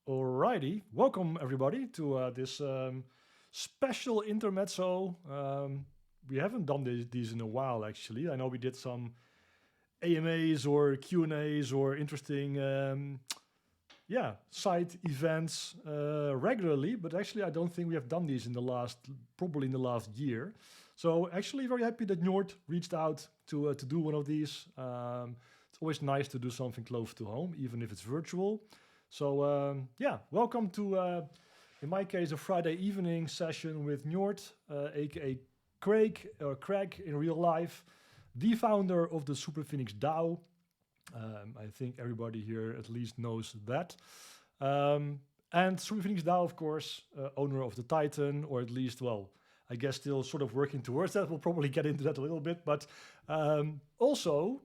Alrighty, welcome everybody to this special intermezzo. We haven't done these in a while, actually. I know we did some AMAs or Q&As or interesting, side events regularly, but actually I don't think we have done these probably in the last year. So actually very happy that Njord reached out to do one of these. It's always nice to do something close to home, even if it's virtual. So welcome to, in my case, a Friday evening session with Njord, aka Craig, or Craig in real life, the founder of the Superphoenix DAO. I think everybody here at least knows that. And Superphoenix DAO, of course, owner of the Titan, or at least, well, I guess still sort of working towards that. We'll probably get into that a little bit. But also,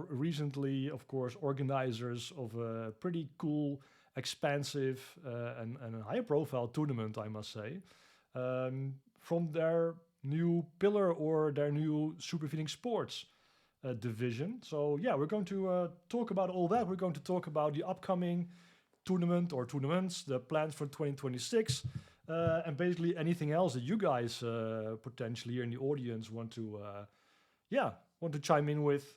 recently, of course, organizers of a pretty cool, expansive, and high profile tournament, I must say, from their new pillar or their new Superphoenix Sports division. So, yeah, we're going to talk about all that. We're going to talk about the upcoming tournament or tournaments, the plans for 2026, and basically anything else that you guys potentially here in the audience want to chime in with.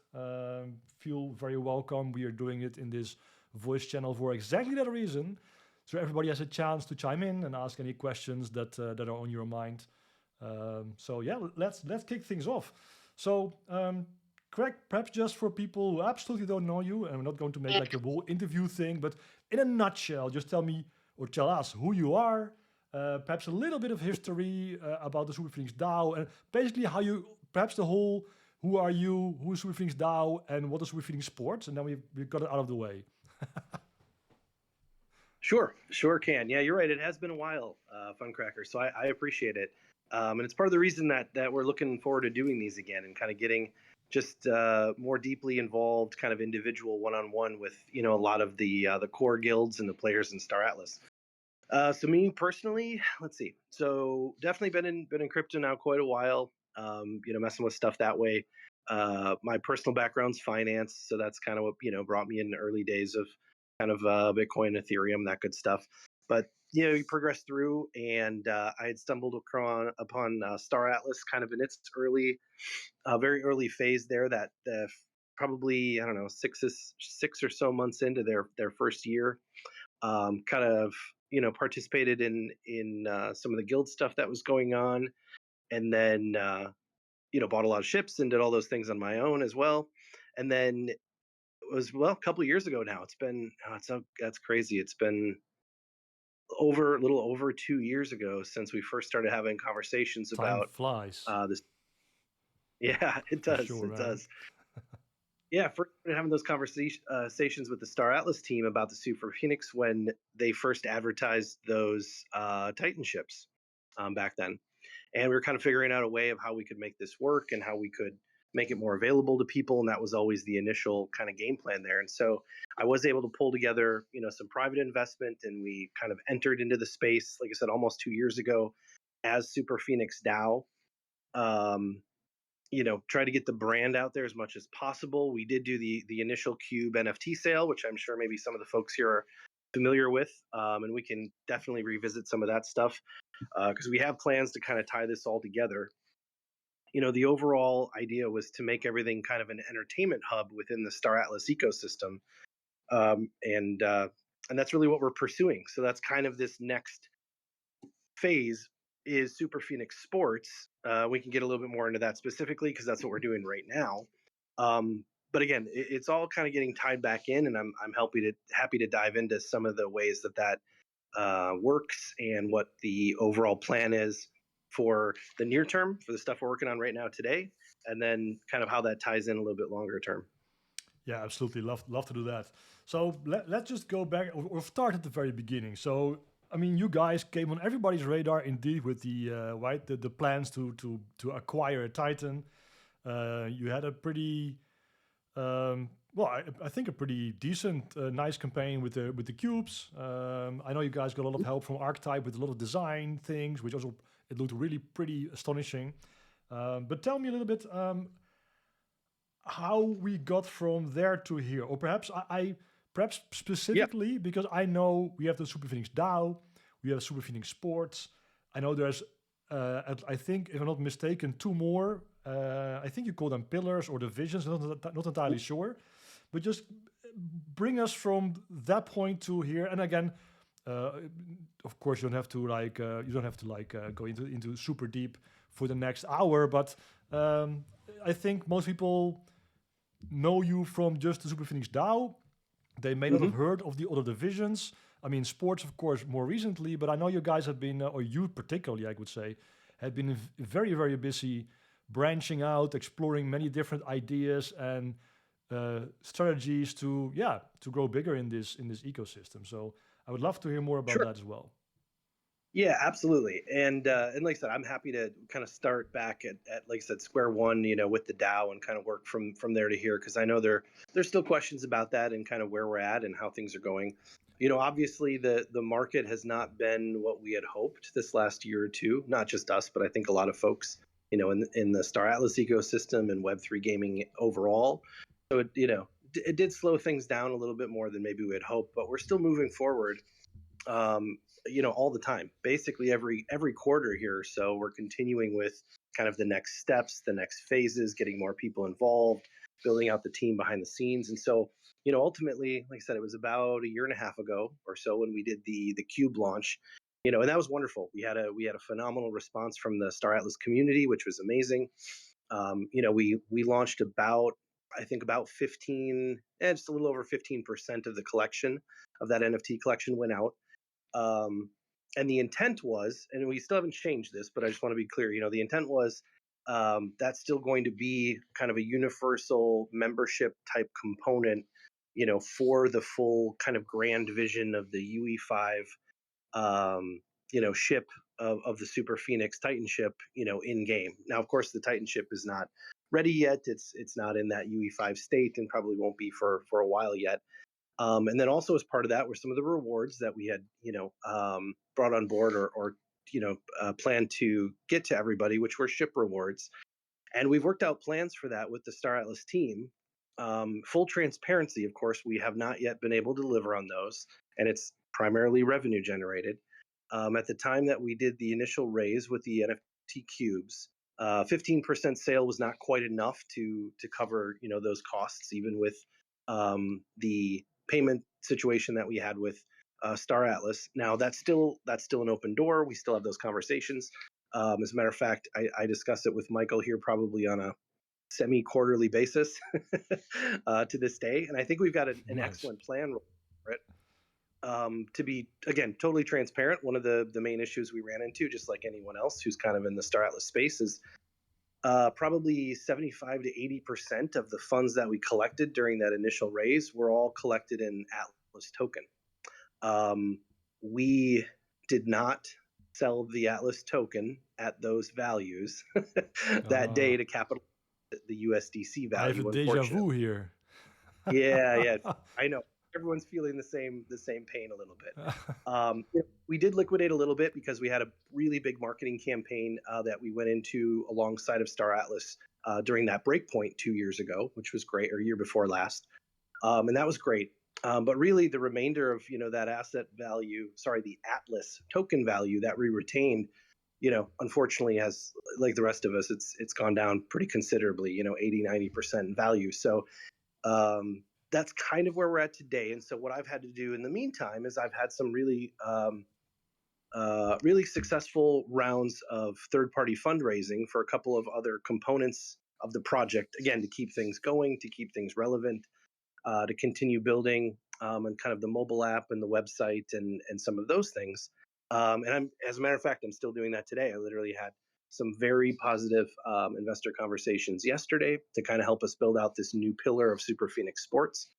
Feel very welcome. We are doing it in this voice channel for exactly that reason, so everybody has a chance to chime in and ask any questions that are on your mind. Let's kick things off. So, Craig, perhaps just for people who absolutely don't know you, and we're not going to make like a whole interview thing, but in a nutshell, just tell me or tell us who you are, perhaps a little bit of history about the Superphoenix DAO, and basically perhaps the whole, who are you, who is Superphoenix DAO, and what is Superphoenix Sports, and then we've got it out of the way. Sure can. Yeah, you're right. It has been a while, Funcracker. So I appreciate it, and it's part of the reason that we're looking forward to doing these again and kind of getting just more deeply involved, kind of individual one-on-one with a lot of the core guilds and the players in Star Atlas. So me personally, let's see. So definitely been in crypto now quite a while. Messing with stuff that way. My personal background's finance, so that's kind of what brought me in the early days of kind of Bitcoin, Ethereum, that good stuff. But you progress through, and I had stumbled upon Star Atlas kind of in its very early phase there. That probably, I don't know, six or so months into their first year, kind of participated in some of the guild stuff that was going on, and then bought a lot of ships and did all those things on my own as well. And then it was, well, a couple of years ago now. That's crazy. It's been a little over 2 years ago since we first started having conversations Time about flies. this. Yeah, it For does. sure, It man. does. Yeah, first started having those conversations with the Star Atlas team about the Superphoenix when they first advertised those Titan ships back then. And we were kind of figuring out a way of how we could make this work and how we could make it more available to people. And that was always the initial kind of game plan there. And so I was able to pull together, some private investment, and we kind of entered into the space, like I said, almost 2 years ago as Superphoenix DAO. Try to get the brand out there as much as possible. We did do the initial Cube NFT sale, which I'm sure maybe some of the folks here are familiar with, and we can definitely revisit some of that stuff because we have plans to kind of tie this all together. The overall idea was to make everything kind of an entertainment hub within the Star Atlas ecosystem, and that's really what we're pursuing. So that's kind of this next phase is Superphoenix Sports. We can get a little bit more into that specifically because that's what we're doing right now. But again, it's all kind of getting tied back in, and I'm happy to dive into some of the ways that works and what the overall plan is for the near term for the stuff we're working on right now today, and then kind of how that ties in a little bit longer term. Yeah, absolutely. Love to do that. So let's just go back or start at the very beginning. So, I mean, you guys came on everybody's radar indeed with the plans to acquire a Titan. You had a pretty I think a pretty decent, nice campaign with the cubes. I know you guys got a lot of help from Archetype with a lot of design things, which also it looked really pretty astonishing. But tell me a little bit how we got from there to here, or perhaps I perhaps Yeah. specifically because I know we have the Superphoenix DAO, we have Superphoenix Sports. I know there's, I think, if I'm not mistaken, two more. I think you call them pillars or divisions. Not entirely sure, but just bring us from that point to here. And again, uh, of course, you don't have to go into super deep for the next hour. But I think most people know you from just the Superphoenix DAO. They may not Hmm. have heard of the other divisions. I mean, sports, of course, more recently, but I know you guys have been, or you particularly, I would say, have been very, very busy branching out, exploring many different ideas and strategies to, yeah, to grow bigger in this ecosystem. So I would love to hear more about Sure. that as well. Yeah, absolutely. And like I said, I'm happy to kind of start back at like I said, square one, with the DAO and kind of work from there to here because I know there's still questions about that and kind of where we're at and how things are going. Obviously the market has not been what we had hoped this last year or two, not just us, but I think a lot of folks, in the Star Atlas ecosystem and Web3 gaming overall. So it did slow things down a little bit more than maybe we had hoped, but we're still moving forward um, all the time, basically every quarter here or so. We're continuing with kind of the next steps, the next phases, getting more people involved, building out the team behind the scenes. And so, ultimately, like I said, it was about a year and a half ago or so when we did the Cube launch. And that was wonderful. We had a phenomenal response from the Star Atlas community, which was amazing. We launched about, I think, about 15, just a little over 15% of the collection of that NFT collection went out. um, and the intent was, and we still haven't changed this, but I just want to be clear. The intent was that's still going to be kind of a universal membership type component, for the full kind of grand vision of the UE5, ship of the Super Phoenix Titan ship, in game. Now, of course, the Titan ship is not ready yet. It's not in that UE5 state and probably won't be for a while yet. And then also as part of that were some of the rewards that we had, brought on board or planned to get to everybody, which were ship rewards. And we've worked out plans for that with the Star Atlas team. Full transparency, of course, we have not yet been able to deliver on those, and it's primarily revenue generated. At the time that we did the initial raise with the NFT cubes, 15% sale was not quite enough to cover those costs, even with the payment situation that we had with Star Atlas. Now that's still an open door. We still have those conversations. As a matter of fact, I discuss it with Michael here probably on a semi-quarterly basis to this day, and I think we've got an Nice. excellent plan for it. To be again totally transparent, one of the main issues we ran into, just like anyone else who's kind of in the Star Atlas space, is probably 75 to 80% of the funds that we collected during that initial raise were all collected in Atlas token. Um, we did not sell the Atlas token at those values that day Ah, to capital the USDC I have a value, deja unfortunately. vu here. Yeah, yeah, I know. Everyone's feeling the same pain a little bit. We did liquidate a little bit because we had a really big marketing campaign that we went into alongside of Star Atlas during that breakpoint 2 years ago, which was great, or year before last, and that was great. But really, the remainder of that asset value, sorry, the Atlas token value that we retained, unfortunately, has, like the rest of us, it's gone down pretty considerably. 80-90% in value. So that's kind of where we're at today. And so what I've had to do in the meantime is I've had some really successful rounds of third-party fundraising for a couple of other components of the project. Again, to keep things going, to keep things relevant, to continue building and kind of the mobile app and the website and some of those things. And as a matter of fact, I'm still doing that today. I literally had some very positive investor conversations yesterday to kind of help us build out this new pillar of Superphoenix Sports.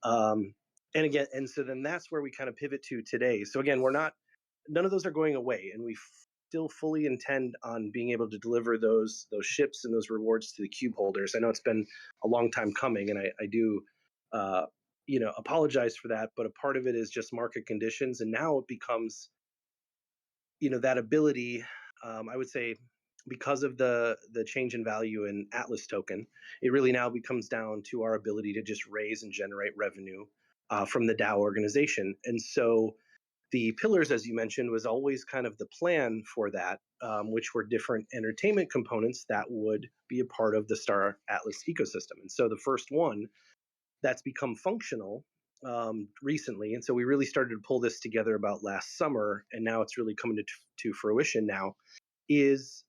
Um, and again, and so then that's where we kind of pivot to today. So again, none of those are going away, and we still fully intend on being able to deliver those ships and those rewards to the cube holders. I know it's been a long time coming, and I do uh, apologize for that, but a part of it is just market conditions, and now it becomes that ability. I would say because of the change in value in Atlas token, it really now becomes down to our ability to just raise and generate revenue from the DAO organization. And so the pillars, as you mentioned, was always kind of the plan for that, which were different entertainment components that would be a part of the Star Atlas ecosystem. And so the first one that's become functional recently, and so we really started to pull this together about last summer, and now it's really coming to fruition now, is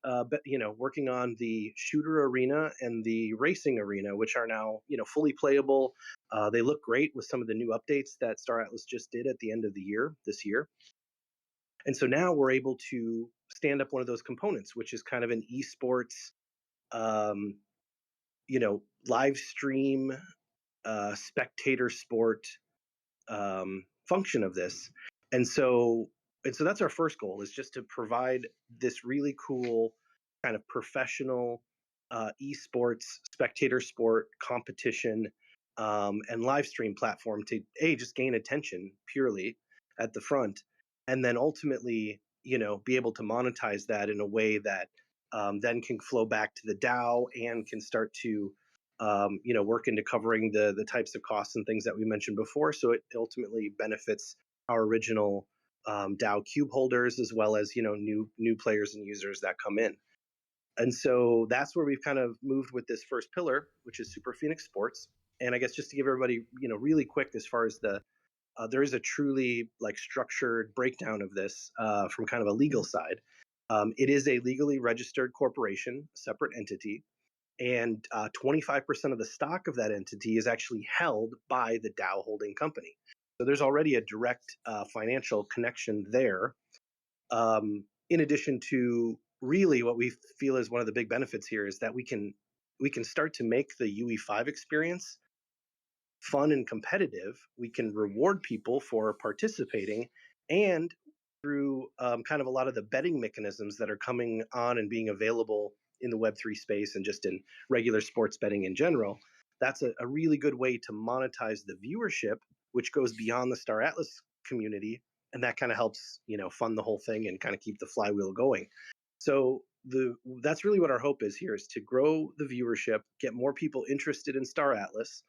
working on the shooter arena and the racing arena, which are now fully playable. They look great with some of the new updates that Star Atlas just did at the end of the year this year. And so now we're able to stand up one of those components, which is kind of an esports, um, live stream, spectator sport function of this. And so that's our first goal, is just to provide this really cool kind of professional esports spectator sport competition and live stream platform to just gain attention purely at the front, and then ultimately be able to monetize that in a way that then can flow back to the DAO and can start to work into covering the types of costs and things that we mentioned before. So it ultimately benefits our original DAO cube holders, as well as new players and users that come in. And so that's where we've kind of moved with this first pillar, which is Superphoenix Sports. And I guess just to give everybody really quick, as far as there is a truly structured breakdown of this from kind of a legal side. It is a legally registered corporation, separate entity, and 25% of the stock of that entity is actually held by the DAO holding company. So there's already a direct financial connection there. In addition to really what we feel is one of the big benefits here is that we can start to make the UE5 experience fun and competitive. We can reward people for participating, and through kind of a lot of the betting mechanisms that are coming on and being available in the Web3 space and just in regular sports betting in general, that's a really good way to monetize the viewership, which goes beyond the Star Atlas community, and that kind of helps fund the whole thing and kind of keep the flywheel going. So that's really what our hope is here, is to grow the viewership, get more people interested in Star Atlas,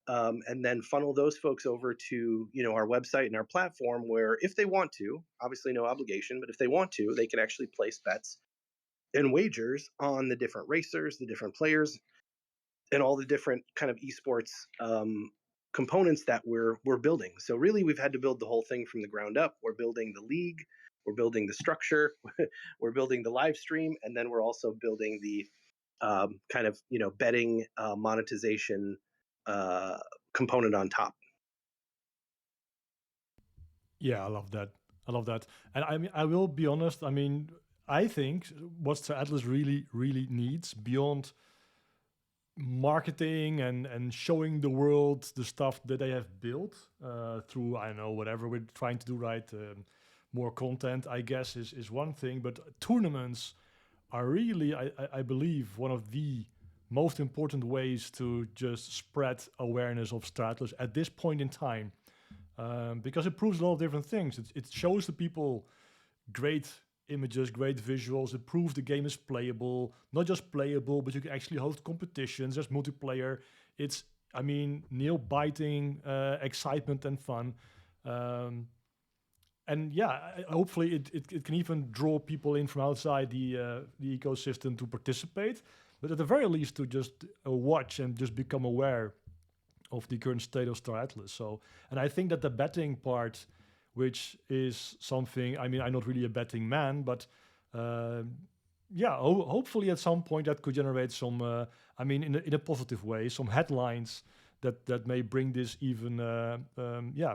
and then funnel those folks over to our website and our platform, where if they want to, obviously no obligation, but if they want to, they can actually place bets and wagers on the different racers, the different players, and all the different kind of esports components that we're building. So really, we've had to build the whole thing from the ground up. We're building the league, we're building the structure, we're building the live stream, and then we're also building the kind of betting monetization component on top. Yeah, I love that. I love that. And I mean, I will be honest. I mean, I think what Star Atlas really, really needs, beyond marketing and showing the world the stuff that they have built through, I don't know, whatever we're trying to do, right? More content, I guess, is one thing. But tournaments are really, I believe, one of the most important ways to just spread awareness of Star Atlas at this point in time. Because it proves a lot of different things. It shows the people great images, great visuals. It proves the game is playable, not just playable, but you can actually host competitions. There's multiplayer. It's, I mean, nail-biting excitement and fun. And yeah, hopefully it can even draw people in from outside the ecosystem to participate. But at the very least, to just watch and just become aware of the current state of Star Atlas. So, and I think that the betting part, which is something, I mean, I'm not really a betting man, but hopefully at some point that could generate some, I mean, in a positive way, some headlines that may bring this even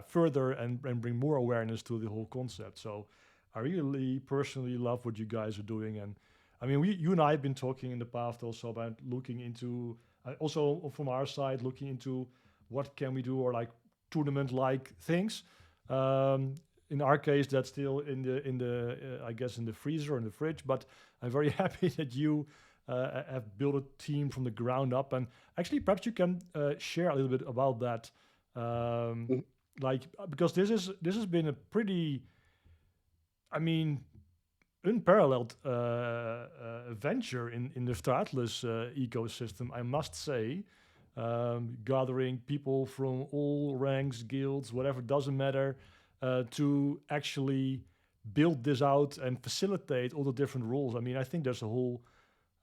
further and bring more awareness to the whole concept. So I really personally love what you guys are doing. And I mean, you and I have been talking in the past also about looking into, also from our side, looking into what can we do, or like tournament-like things. In our case, that's still in the I guess in the freezer or in the fridge. But I'm very happy that you have built a team from the ground up. And actually, perhaps you can share a little bit about that, because this has been a pretty, I mean, unparalleled venture in the Star Atlas ecosystem, I must say. gathering people from all ranks, guilds, whatever, doesn't matter, to actually build this out and facilitate all the different roles. I mean, I think there's a whole,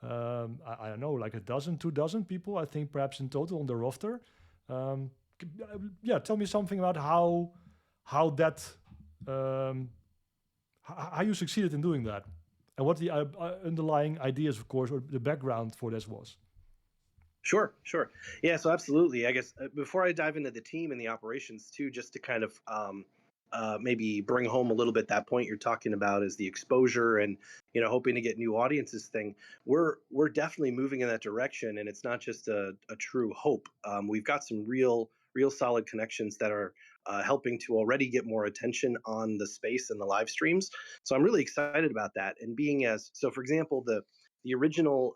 I don't know, like a dozen, 2 dozen people, I think perhaps in total on the roster. Um, yeah, tell me something about how that how you succeeded in doing that, and what the underlying ideas, of course, or the background for this was. Sure, sure. Yeah, so absolutely. I guess before I dive into the team and the operations too, just to kind of maybe bring home a little bit that point you're talking about is the exposure and hoping to get new audiences thing. We're definitely moving in that direction, and it's not just a true hope. We've got some real solid connections that are helping to already get more attention on the space and the live streams. So I'm really excited about that. And being as so, for example, the original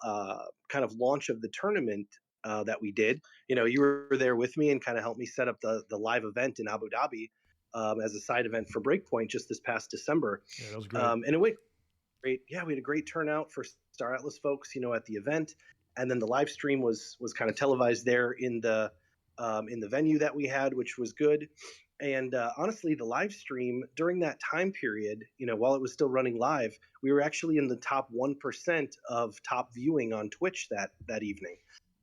kind of launch of the tournament that we did. You were there with me and kind of helped me set up the live event in Abu Dhabi as a side event for Breakpoint just this past December. Yeah, that was great. And it went great. Yeah, we had a great turnout for Star Atlas folks, at the event, and then the live stream was kind of televised there in the venue that we had, which was good. And honestly, the live stream during that time period, while it was still running live, we were actually in the top 1% of top viewing on Twitch that evening.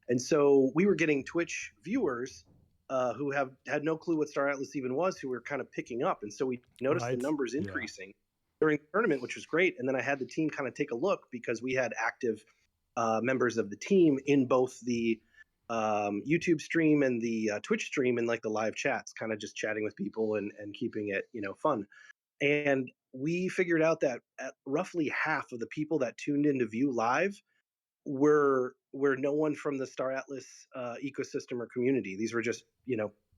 And so we were getting Twitch viewers who had no clue what Star Atlas even was, who were kind of picking up. And so we noticed the Right. numbers Yeah. increasing during the tournament, which was great. And then I had the team kind of take a look because we had active members of the team in both the YouTube stream and the Twitch stream and like the live chats, kind of just chatting with people and keeping it, fun. And we figured out that at roughly half of the people that tuned in to view live were no one from the Star Atlas ecosystem or community. These were just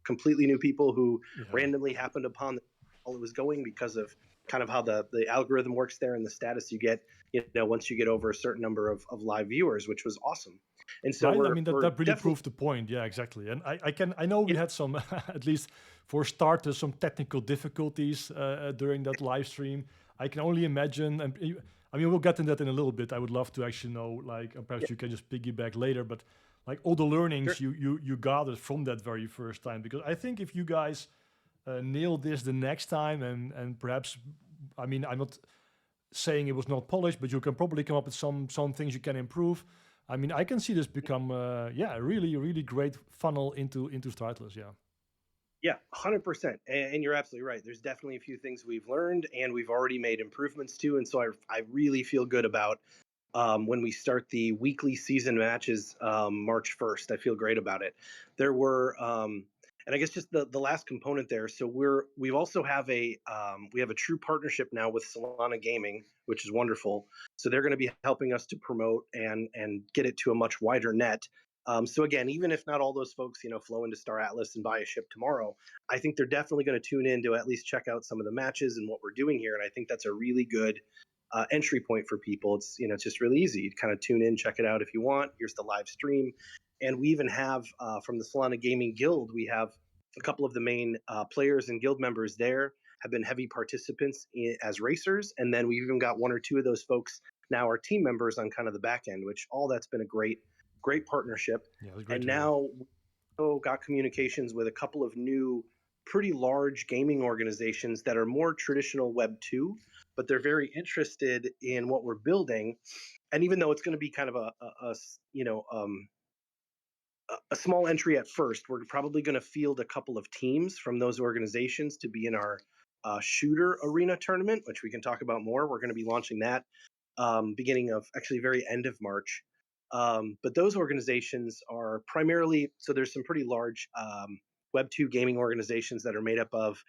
completely new people who Yeah. randomly happened upon all it was going because of kind of how the algorithm works there and the status you get once you get over a certain number of live viewers, which was awesome. And so Right. I mean, that really definitely proved the point. Yeah, exactly. And I know we had some, at least for starters, some technical difficulties during that live stream. I can only imagine, and I mean, we'll get into that in a little bit. I would love to actually know, like, and perhaps you can just piggyback later, but like all the learnings Sure. you gathered from that very first time, because I think if you guys nail this the next time, and perhaps, I mean, I'm not saying it was not polished, but you can probably come up with some things you can improve. I mean, I can see this become a really great funnel into Star Atlas. Yeah. Yeah, 100%. And you're absolutely right. There's definitely a few things we've learned and we've already made improvements to. And so I really feel good about when we start the weekly season matches March 1st. I feel great about it. There were, and I guess just the last component there. So we also have we have a true partnership now with Solana Gaming, which is wonderful. So they're going to be helping us to promote and get it to a much wider net. So again, even if not all those folks, flow into Star Atlas and buy a ship tomorrow, I think they're definitely going to tune in to at least check out some of the matches and what we're doing here. And I think that's a really good entry point for people. It's just really easy. You kind of tune in, check it out if you want. Here's the live stream, and we even have from the Solana Gaming Guild, we have a couple of the main players and guild members there have been heavy participants as racers, and then we've even got one or two of those folks now are team members on kind of the back end, which all that's been a great partnership. Yeah, it was great And to hear. now we got communications with a couple of new, pretty large gaming organizations that are more traditional Web 2, but they're very interested in what we're building. And even though it's going to be kind of a small entry at first, we're probably going to field a couple of teams from those organizations to be in our shooter arena tournament, which we can talk about more. We're going to be launching that beginning of actually very end of March. But those organizations are primarily, so there's some pretty large Web 2 gaming organizations that are made up of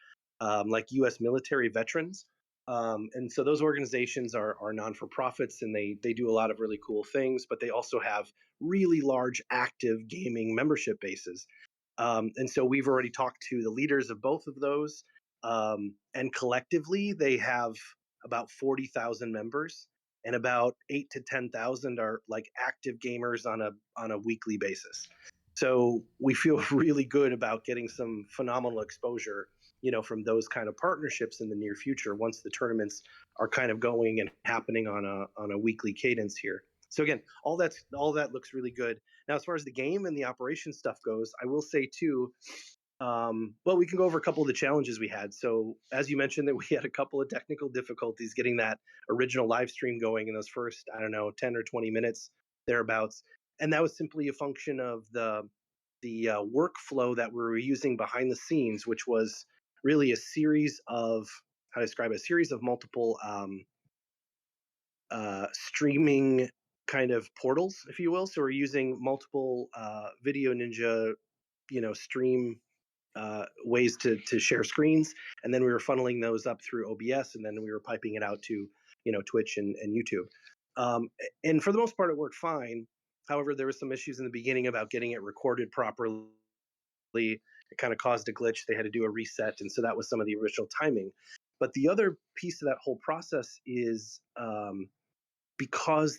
like US military veterans. And so those organizations are non-for-profits and they do a lot of really cool things, but they also have really large active gaming membership bases. And so we've already talked to the leaders of both of those. And collectively, they have about 40,000 members, and about 8 to 10,000 are like active gamers on a weekly basis. So we feel really good about getting some phenomenal exposure, from those kind of partnerships in the near future once the tournaments are kind of going and happening on a weekly cadence here. So again, all that looks really good. Now, as far as the game and the operation stuff goes, I will say too. Well, we can go over a couple of the challenges we had. So, as you mentioned, that we had a couple of technical difficulties getting that original live stream going in those first, I don't know, 10 or 20 minutes thereabouts, and that was simply a function of the workflow that we were using behind the scenes, which was really a series of how to describe it, a series of multiple streaming kind of portals, if you will. So we're using multiple Video Ninja, stream ways to share screens, and then we were funneling those up through OBS, and then we were piping it out to Twitch and YouTube. And for the most part, it worked fine. However, there were some issues in the beginning about getting it recorded properly. It kind of caused a glitch. They had to do a reset, and so that was some of the original timing. But the other piece of that whole process is because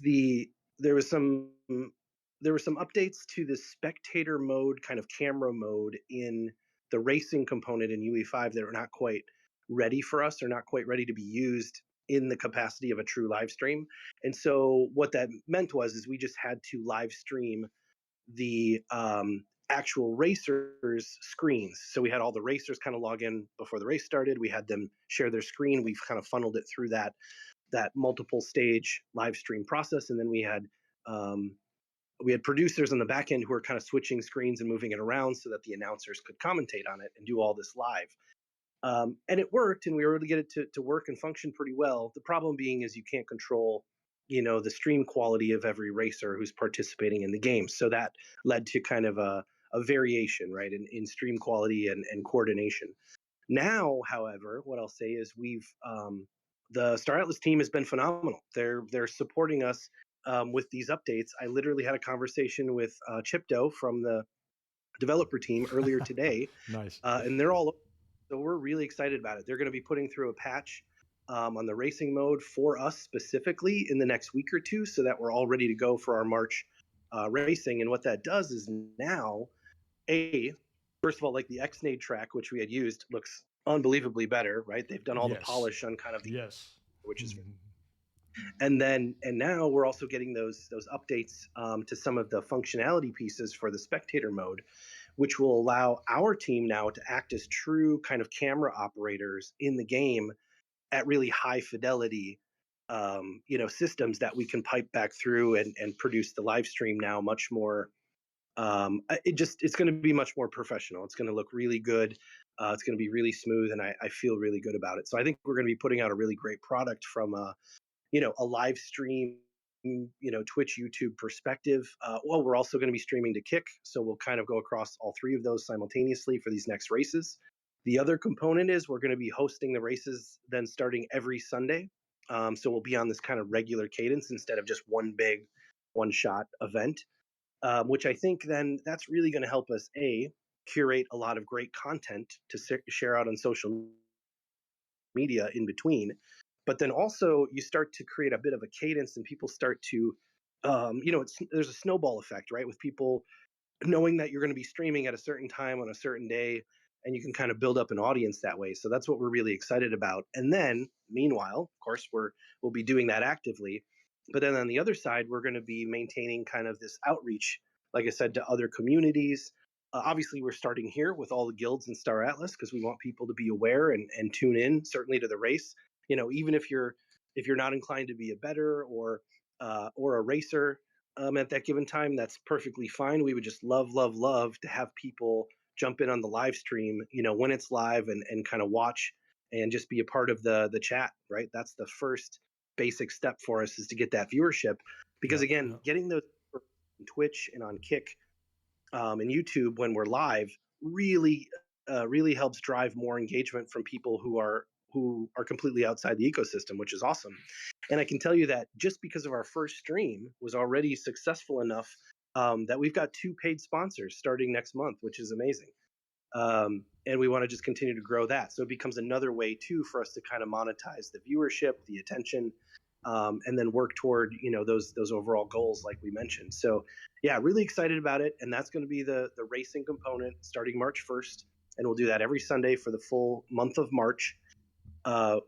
there was some there were some updates to the spectator mode, kind of camera mode in the racing component in UE5 that are not quite ready for us, or not quite ready to be used in the capacity of a true live stream. And so what that meant is we just had to live stream the actual racers' screens. So we had all the racers kind of log in before the race started. We had them share their screen. We've kind of funneled it through that multiple stage live stream process, and then we had producers on the back end who were kind of switching screens and moving it around so that the announcers could commentate on it and do all this live. And it worked, and we were able to get it to work and function pretty well. The problem being is you can't control, the stream quality of every racer who's participating in the game. So that led to kind of a variation, right, in stream quality and coordination. Now, however, what I'll say is the Star Atlas team has been phenomenal. They're supporting us with these updates. I literally had a conversation with Chipdo from the developer team earlier today. Nice. And they're all, so we're really excited about it. They're going to be putting through a patch on the racing mode for us specifically in the next week or two, so that we're all ready to go for our March racing. And what that does is now, first of all, like the Xnade track, which we had used, looks unbelievably better, right? They've done all the polish on kind of the, which is, and now we're also getting those updates to some of the functionality pieces for the spectator mode, which will allow our team now to act as true kind of camera operators in the game at really high fidelity, systems that we can pipe back through and produce the live stream now much more. It's going to be much more professional. It's going to look really good. It's going to be really smooth, and I feel really good about it. So I think we're going to be putting out a really great product from a live stream, Twitch, YouTube perspective. Well, we're also going to be streaming to Kick, so we'll kind of go across all three of those simultaneously for these next races. The other component is we're going to be hosting the races then starting every Sunday. So we'll be on this kind of regular cadence instead of just one big one-shot event, which I think then that's really going to help us, curate a lot of great content to share out on social media in between. But then also you start to create a bit of a cadence, and people start to, there's a snowball effect, right? With people knowing that you're going to be streaming at a certain time on a certain day, and you can kind of build up an audience that way. So that's what we're really excited about. And then meanwhile, of course, we'll be doing that actively. But then on the other side, we're going to be maintaining kind of this outreach, like I said, to other communities. Obviously, we're starting here with all the guilds in Star Atlas because we want people to be aware and tune in, certainly to the race. Even if you're not inclined to be a bettor or a racer at that given time, that's perfectly fine. We would just love to have people jump in on the live stream, when it's live, and kind of watch and just be a part of the chat, right? That's the first basic step for us, is to get that viewership, because getting those on Twitch and on Kick and YouTube when we're live really helps drive more engagement from people who are completely outside the ecosystem, which is awesome. And I can tell you that just because of our first stream was already successful enough that we've got 2 paid sponsors starting next month, which is amazing. And we want to just continue to grow that. So it becomes another way too for us to kind of monetize the viewership, the attention, and then work toward, those overall goals like we mentioned. So yeah, really excited about it. And that's going to be the racing component starting March 1st. And we'll do that every Sunday for the full month of March.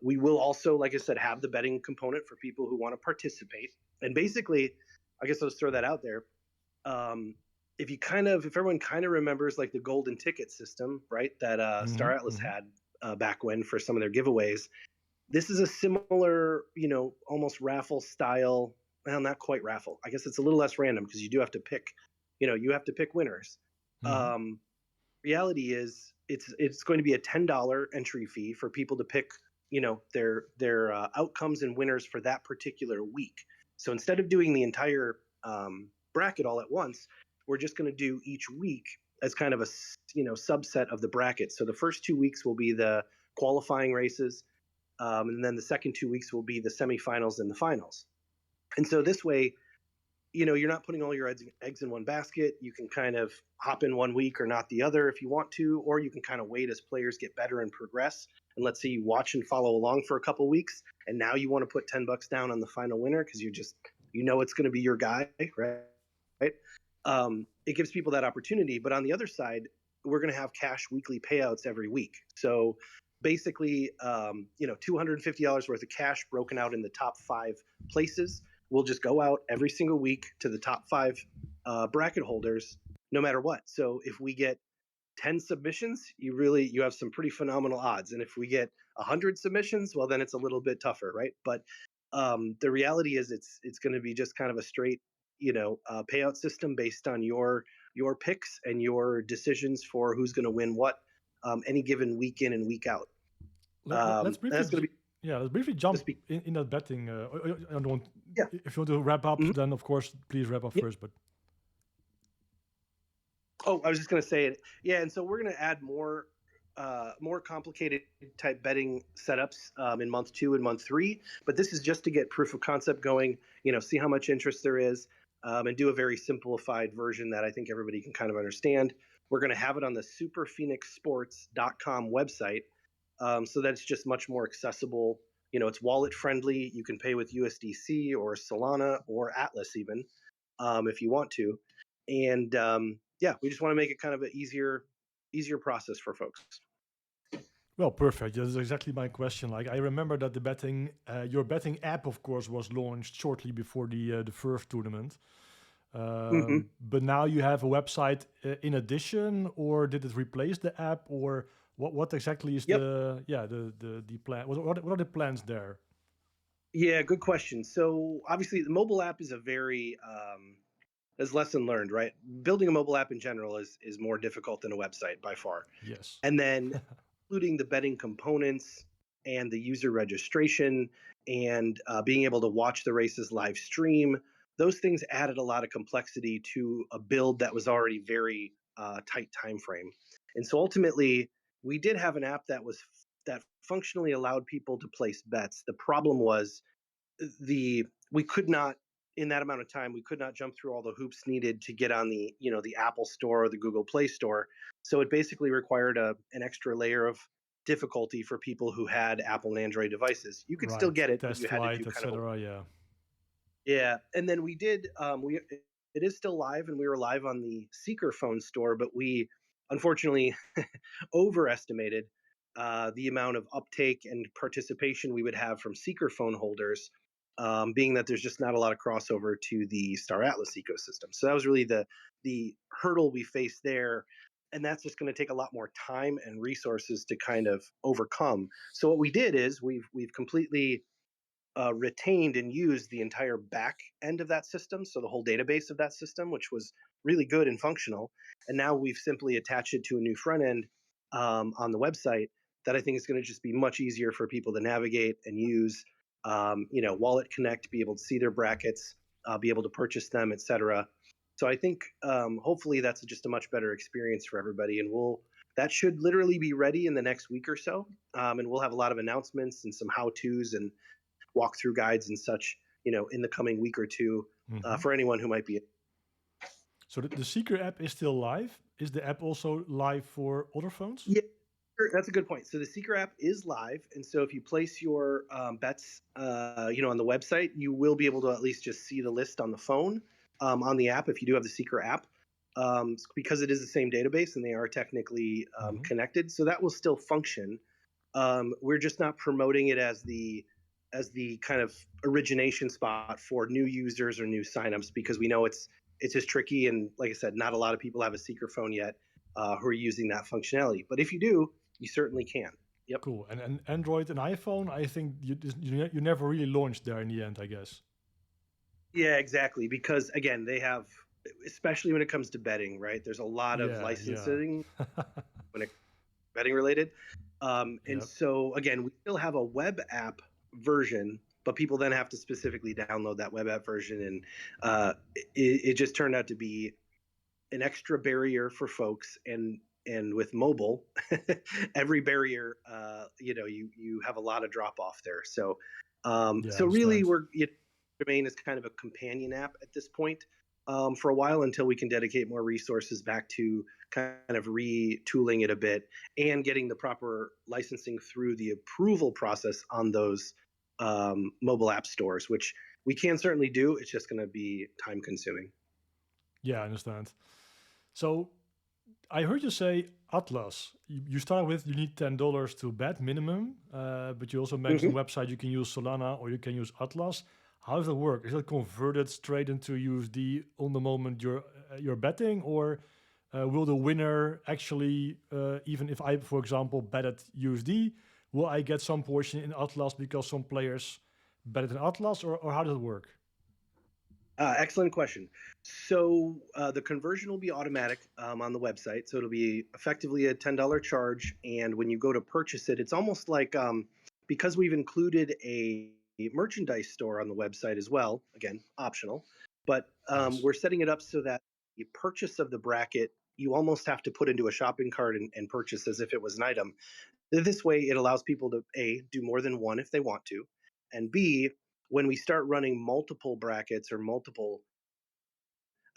We will also, like I said, have the betting component for people who want to participate. And basically, I guess I'll just throw that out there. Um, if everyone kind of remembers like the golden ticket system, right? That Mm-hmm, Star Atlas mm-hmm. had back when for some of their giveaways. This is a similar, almost raffle style. Well, not quite raffle. I guess it's a little less random because you do have to pick, you have to pick winners. Mm-hmm. Um, Reality is it's going to be a $10 entry fee for people to pick, their outcomes and winners for that particular week. So instead of doing the entire bracket all at once, we're just going to do each week as kind of a subset of the bracket. So the first 2 weeks will be the qualifying races, and then the second 2 weeks will be the semifinals and the finals. And so this way, you're not putting all your eggs in one basket. You can kind of hop in one week or not the other if you want to, or you can kind of wait as players get better and progress. And let's say you watch and follow along for a couple weeks, and now you want to put $10 down on the final winner because it's going to be your guy, right? Right. It gives people that opportunity. But on the other side, we're going to have cash weekly payouts every week. So basically, $250 worth of cash broken out in the top 5 places. We'll just go out every single week to the top 5 bracket holders, no matter what. So if we get 10 submissions, you have some pretty phenomenal odds. And if we get 100 submissions, well, then it's a little bit tougher, right? But the reality is it's going to be just kind of a straight, payout system based on your picks and your decisions for who's going to win what any given week in and week out. Let's And briefly, that's going to be yeah, let's briefly jump just be in that betting. I don't want, yeah. if you want to wrap up, Mhm. then of course, please wrap up Yeah. first. But Oh, I was just going to say it. Yeah, and so we're going to add more complicated type betting setups in month 2 and month 3. But this is just to get proof of concept going. See how much interest there is, and do a very simplified version that I think everybody can kind of understand. We're going to have it on the superphoenixsports.com website, so that it's just much more accessible. It's wallet friendly. You can pay with USDC or Solana or Atlas even, if you want to. And yeah, we just want to make it kind of an easier process for folks. well, perfect. That's exactly my question. Like I remember that the betting, your betting app, of course, was launched shortly before the first tournament. Mm-hmm. But now you have a website in addition, or did it replace the app, or what exactly is Yep. the plan? What are the plans there? Yeah, good question. So obviously, the mobile app is a very as lesson learned, right? Building a mobile app in general is more difficult than a website by far. Yes. And then including the betting components and the user registration and being able to watch the races live stream, those things added a lot of complexity to a build that was already very tight time frame. And so ultimately, we did have an app that functionally allowed people to place bets. The problem was we could not, in that amount of time, we could not jump through all the hoops needed to get on the Apple Store or the Google Play Store. So it basically required an extra layer of difficulty for people who had Apple and Android devices. You could still Right. get it, but Test you had to flight, do kind of a etc. Yeah. yeah. And then we did we it is still live, and we were live on the Seeker phone store, but we unfortunately overestimated the amount of uptake and participation we would have from Seeker phone holders, being that there's just not a lot of crossover to the Star Atlas ecosystem. So that was really the hurdle we faced there, and that's just going to take a lot more time and resources to kind of overcome. So what we did is we've completely retained and used the entire back end of that system, so the whole database of that system, which was really good and functional. And now we've simply attached it to a new front end on the website that I think is going to just be much easier for people to navigate and use. Wallet Connect, be able to see their brackets, be able to purchase them, etc. So I think hopefully that's just a much better experience for everybody, and that should literally be ready in the next week or so, and we'll have a lot of announcements and some how-tos and walkthrough guides and such, in the coming week or two, Mm-hmm. for anyone who might be. So the Seeker app is still live. Is the app also live for other phones? Yeah, that's a good point. So the Seeker app is live, and so if you place your bets, on the website, you will be able to at least just see the list on the phone, on the app if you do have the Seeker app, because it is the same database and they are technically Mm-hmm. connected. So that will still function. We're just not promoting it as as the kind of origination spot for new users or new signups, because we know it's just tricky, and like I said, not a lot of people have a secret phone yet who are using that functionality. But if you do, you certainly can. Yep. Cool. And Android and iPhone, I think you never really launched there in the end, I guess. Yeah, exactly. Because again, they have, especially when it comes to betting, right? There's a lot of Yeah, yeah. licensing when it betting related. And Yep. so again, we still have a web app version, but people then have to specifically download that web app version, and it just turned out to be an extra barrier for folks. And with mobile, every barrier, you have a lot of drop off there. So Yeah, I so really, understand. remain as kind of a companion app at this point for a while, until we can dedicate more resources back to kind of retooling it a bit and getting the proper licensing through the approval process on those mobile app stores, which we can certainly do. It's just going to be time consuming. Yeah, I understand. So I heard you say Atlas. You start with you need $10 to bet minimum, but you also mentioned Mm-hmm. website you can use Solana or you can use Atlas. How does that work? Is it converted straight into USD on the moment you're betting, or will the winner actually, even if I, for example, betted USD, will I get some portion in Atlas because some players betted in Atlas, or how does it work? Excellent question. So the conversion will be automatic on the website. So it'll be effectively a $10 charge. And when you go to purchase it, it's almost like, because we've included a merchandise store on the website as well, again, optional, but Nice. we're setting it up so that the purchase of the bracket, you almost have to put into a shopping cart and purchase as if it was an item. This way, it allows people to A, do more than one if they want to, and B, when we start running multiple brackets or multiple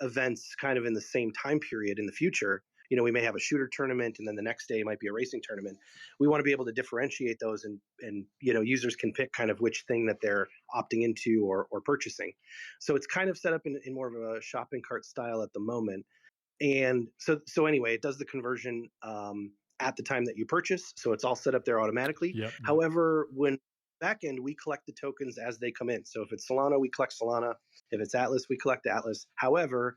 events kind of in the same time period in the future, we may have a shooter tournament and then the next day might be a racing tournament. We want to be able to differentiate those, and users can pick kind of which thing that they're opting into or purchasing. So it's kind of set up in more of a shopping cart style at the moment. And so anyway, it does the conversion at the time that you purchase, so it's all set up there automatically. Yep. Yep. However, when backend, we collect the tokens as they come in. So if it's Solana, we collect Solana. If it's Atlas, we collect Atlas. However,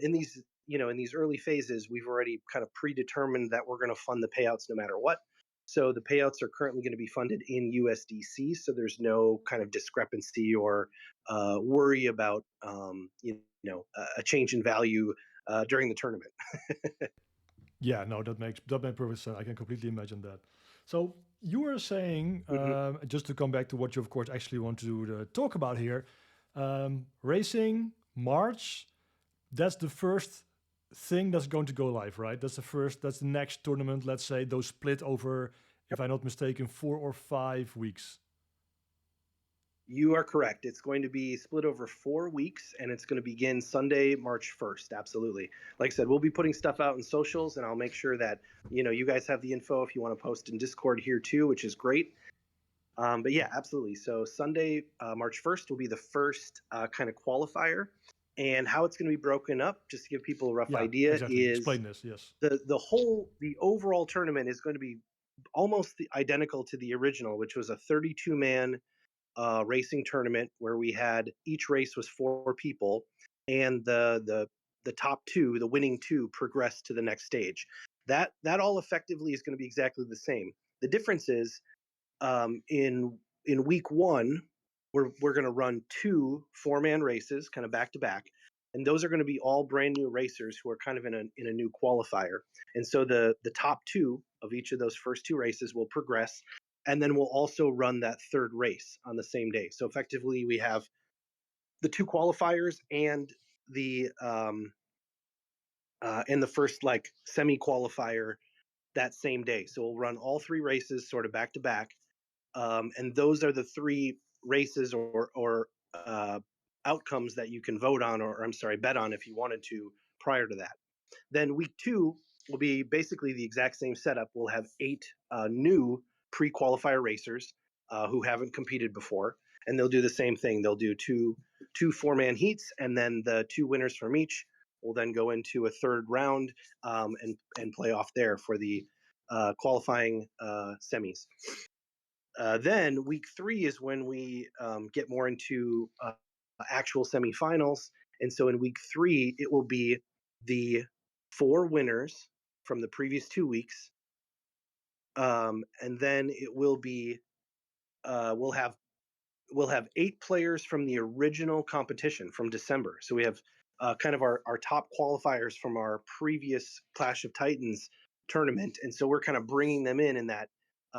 in these early phases, we've already kind of predetermined that we're going to fund the payouts no matter what. So the payouts are currently going to be funded in USDC, so there's no kind of discrepancy or worry about a change in value during the tournament. Yeah, no, that makes perfect sense. I can completely imagine that. So you were saying, Mm-hmm. just to come back to what you of course actually want to talk about here, racing March. That's the first thing that's going to go live, right? That's the next tournament. Let's say those split over, if I'm not mistaken, 4 or 5 weeks. You are correct. It's going to be split over 4 weeks, and it's going to begin Sunday, March 1st. Absolutely. Like I said, we'll be putting stuff out in socials, and I'll make sure that you guys have the info if you want to post in Discord here too, which is great. But yeah, absolutely. So Sunday, March 1st will be the first kind of qualifier, and how it's going to be broken up. Just to give people a rough Yeah, idea, exactly. is Explain this. Yes. the overall tournament is going to be almost identical to the original, which was a 32-man racing tournament where we had, each race was 4 people, and the top two, the winning two, progressed to the next stage. That all effectively is going to be exactly the same. The difference is, in week one, we're going to run 2 4-man races, kind of back to back, and those are going to be all brand new racers who are kind of in a new qualifier. And so the top two of each of those first 2 races will progress, and then we'll also run that third race on the same day. So effectively, we have the 2 qualifiers and the first like semi qualifier that same day. So we'll run all 3 races sort of back to back, and those are the 3 races or outcomes that you can vote on, or I'm sorry, bet on if you wanted to prior to that. Then week two will be basically the exact same setup. We'll have 8 new pre-qualifier racers who haven't competed before, and they'll do the same thing. They'll do two 4-man heats, and then the 2 winners from each will then go into a third round, and play off there for the qualifying semis. Then week 3 is when we get more into actual semifinals. And so in week 3, it will be the 4 winners from the previous 2 weeks. And then it will be we'll have 8 players from the original competition from December. So we have kind of our top qualifiers from our previous Clash of Titans tournament, and so we're kind of bringing them in that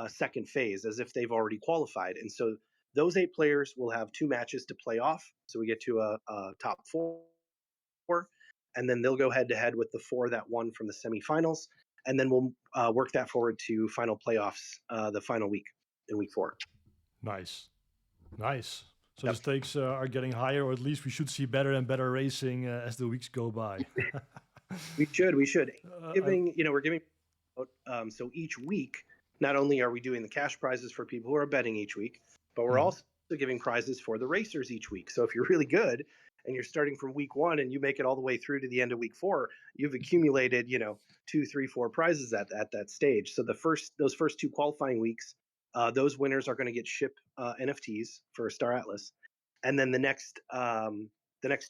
second phase as if they've already qualified. And so those 8 players will have 2 matches to play off. So we get to a top 4, and then they'll go head to head with the 4 that won from the semifinals, and then we'll work that forward to final playoffs the final week in week 4. Nice. Nice. So Yep. the stakes are getting higher, or at least we should see better and better racing as the weeks go by. We should. We're giving. So each week, not only are we doing the cash prizes for people who are betting each week, but we're also giving prizes for the racers each week. So if you're really good and you're starting from week 1 and you make it all the way through to the end of week 4, you've accumulated, 2, 3, 4 prizes at that stage. So those first 2 qualifying weeks, those winners are going to get shipped NFTs for Star Atlas, and then the next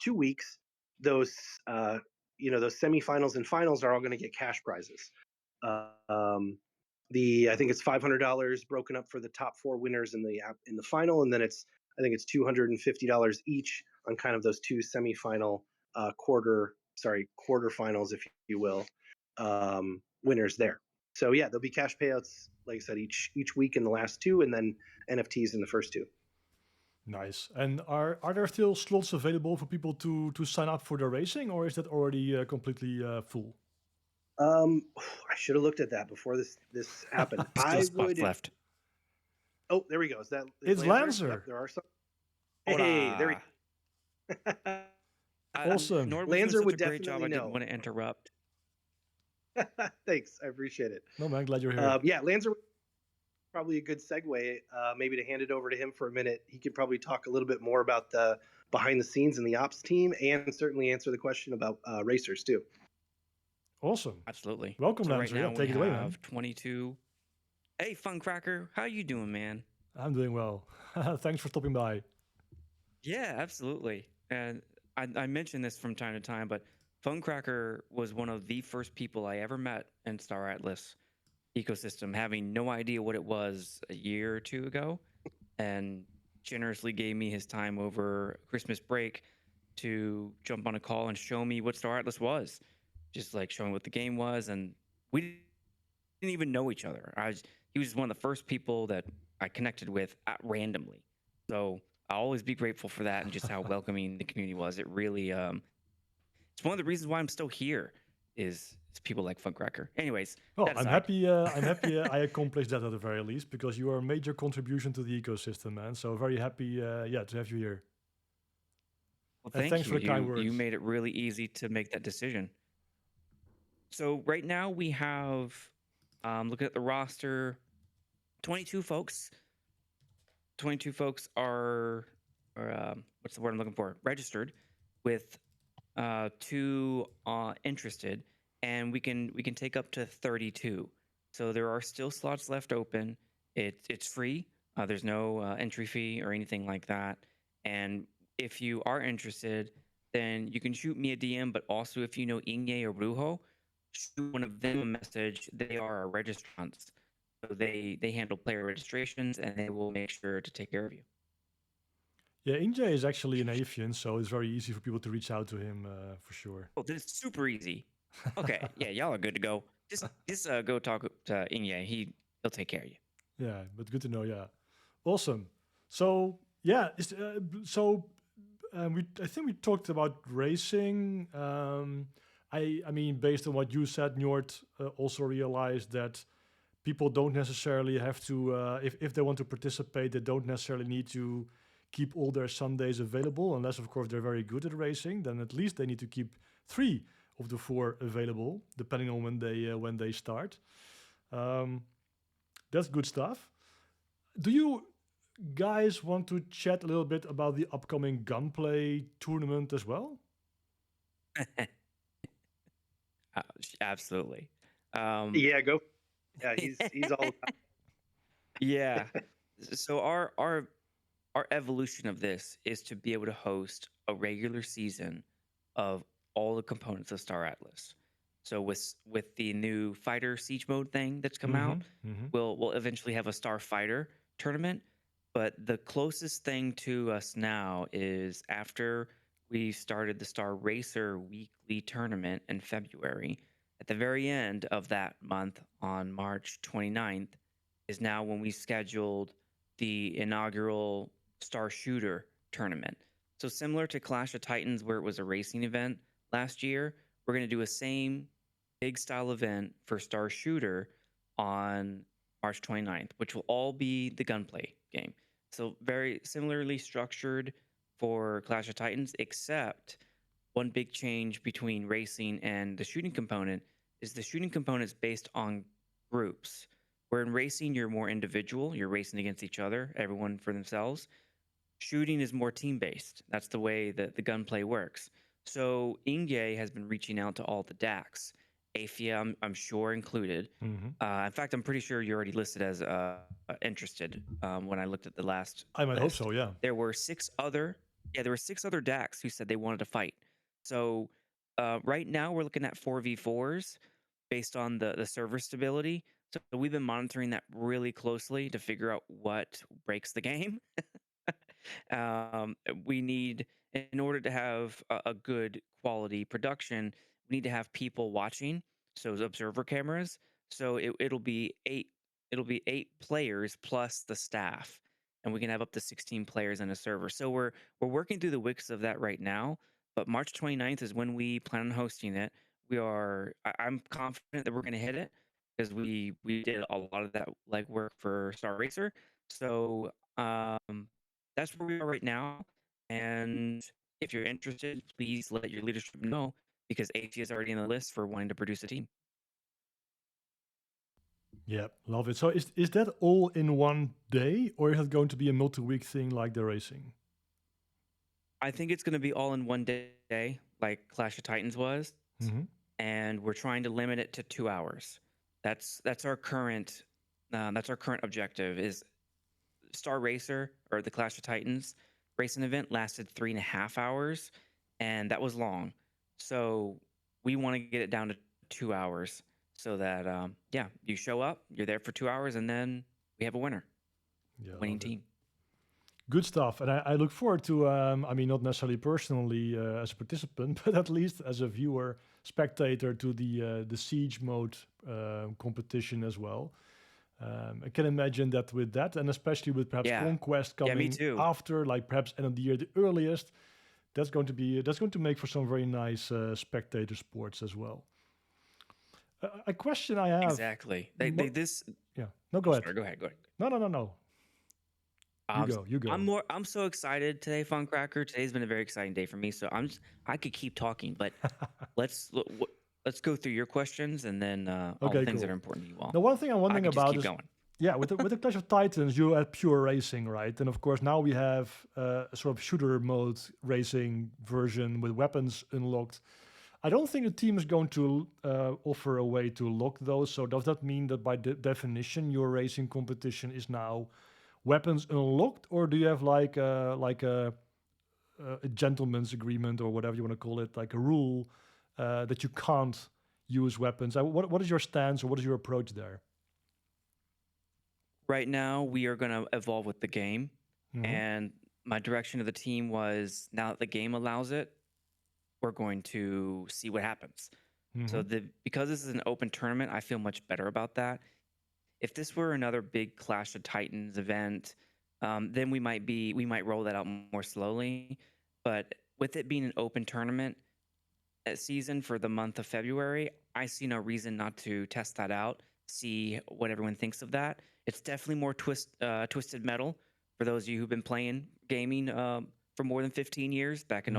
2 weeks, those those semifinals and finals are all going to get cash prizes. I think it's $500 broken up for the top 4 winners in the final, and then I think it's $250 each on kind of those 2 semifinal quarterfinals, if you will, winners there. So yeah, there'll be cash payouts, like I said, each week in the last 2, and then NFTs in the first 2. Nice. And are there still slots available for people to sign up for the racing, or is that already completely full? I should have looked at that before this happened. Still spots left. Oh, there we go. It's Lancer? Yep, there are some. Hey, there we go. Awesome. Nord was Lancer doing would such a great job. definitely I didn't know. want to interrupt. Thanks, I appreciate it. No, man, glad you're here. Yeah, Lancer, probably a good segue, maybe to hand it over to him for a minute. He could probably talk a little bit more about the behind the scenes and the ops team, and certainly answer the question about racers too. Awesome. Absolutely. Welcome, So Lancer. right now Yeah, take it away, man. we have 22. Hey, Funcracker, how you doing, man? I'm doing well. Thanks for stopping by. Yeah, absolutely. And I mention this from time to time, but Funcracker was one of the first people I ever met in Star Atlas ecosystem, having no idea what it was a year or 2 ago, and generously gave me his time over Christmas break to jump on a call and show me what Star Atlas was, just like showing what the game was. And we didn't even know each other. He was one of the first people that I connected with randomly. So I'll always be grateful for that, and just how welcoming the community was. It really, it's one of the reasons why I'm still here is people like Funcracker. Anyways, well, I'm happy. I accomplished that at the very least, because you are a major contribution to the ecosystem, man. So very happy, to have you here. Well, thanks for the kind words. You made it really easy to make that decision. So right now we have, looking at the roster, 22 folks. 22 folks are what's the word I'm looking for? Registered, with 2 interested, and we can take up to 32. So there are still slots left open. It's free. There's no entry fee or anything like that. And if you are interested, then you can shoot me a DM. But also, if you know Inge or Brujo, shoot one of them a message. They are our registrants. So they handle player registrations, and they will make sure to take care of you. Yeah, Inge is actually an Aephian, so it's very easy for people to reach out to him for sure. Oh, this is super easy. Okay, yeah, y'all are good to go. Just go talk to Inge. He'll take care of you. Yeah, but good to know. Yeah, awesome. So yeah, I think we talked about racing. I mean, based on what you said, Njord also realized that people don't necessarily have to, if they want to participate, they don't necessarily need to keep all their Sundays available, unless, of course, they're very good at racing. Then at least they need to keep 3 of the 4 available, depending on when they start. That's good stuff. Do you guys want to chat a little bit about the upcoming gunplay tournament as well? Absolutely. Yeah, go. Yeah, he's all about. Yeah. So our evolution of this is to be able to host a regular season of all the components of Star Atlas. So with the new fighter siege mode thing that's come Mm-hmm. out, Mm-hmm. we'll eventually have a Star Fighter tournament. But the closest thing to us now is after we started the Star Racer weekly tournament in February. At the very end of that month, on March 29th, is now when we scheduled the inaugural Star Shooter tournament. So similar to Clash of Titans, where it was a racing event last year, we're going to do a same big style event for Star Shooter on March 29th, which will all be the gunplay game. So very similarly structured for Clash of Titans, except one big change between racing and the shooting component is the shooting component is based on groups. Where in racing, you're more individual, you're racing against each other, everyone for themselves. Shooting is more team based. That's the way that the gunplay works. So Inge has been reaching out to all the DACs, Aephia, I'm sure included. Mm-hmm. In fact, I'm pretty sure you're already listed as interested when I looked at the last I might hope list. so. Yeah. There were there were 6 other DACs who said they wanted to fight. So right now we're looking at 4v4s based on the server stability. So we've been monitoring that really closely to figure out what breaks the game. We need, in order to have a good quality production, we need to have people watching, so observer cameras. So it'll be 8 players plus the staff, and we can have up to 16 players in a server. So we're working through the wicks of that right now, but March 29th is when we plan on hosting it. I'm confident that we're going to hit it because we did a lot of that legwork for Star Racer. So that's where we are right now. And if you're interested, please let your leadership know because Aephia is already in the list for wanting to produce a team. Yeah, love it. So is that all in one day, or is it going to be a multi-week thing like the racing? I think it's going to be all in one day, like Clash of Titans was, Mm-hmm. and we're trying to limit it to 2 hours. That's our current objective. Is Star Racer or the Clash of Titans racing event lasted 3.5 hours, and that was long. So we want to get it down to 2 hours so that you show up, you're there for 2 hours, and then we have a winner, Yeah, winning love it. team. Good stuff, and I look forward to. I mean, not necessarily personally as a participant, but at least as a viewer, spectator to the siege mode competition as well. I can imagine that with that, and especially with perhaps Yeah, Conquest yeah, me coming too. after, like perhaps end of the year, the earliest. That's going to make for some very nice spectator sports as well. A question I have. Exactly. Yeah. No, go Oh, ahead. sorry. Go ahead. No. You go. I'm so excited today, Funcracker. Today's been a very exciting day for me. So I could keep talking, but let's go through your questions and then all the Okay, things that cool. are important to you all. Now, one thing I'm I wondering could just about keep is, going. yeah, with the Clash of Titans, you had pure racing, right? And of course, now we have a sort of shooter mode racing version with weapons unlocked. I don't think the team is going to offer a way to lock those. So does that mean that by definition, your racing competition is now weapons unlocked, or do you have like a gentleman's agreement or whatever you want to call it, like a rule that you can't use weapons? What is your stance or what is your approach there? Right now, we are going to evolve with the game. Mm-hmm. And my direction of the team was now that the game allows it, we're going to see what happens. Mm-hmm. So because this is an open tournament, I feel much better about that. If this were another big Clash of Titans event, then we might roll that out more slowly. But with it being an open tournament season for the month of February, I see no reason not to test that out, see what everyone thinks of that. It's definitely more twisted metal for those of you who've been playing gaming for more than 15 years back in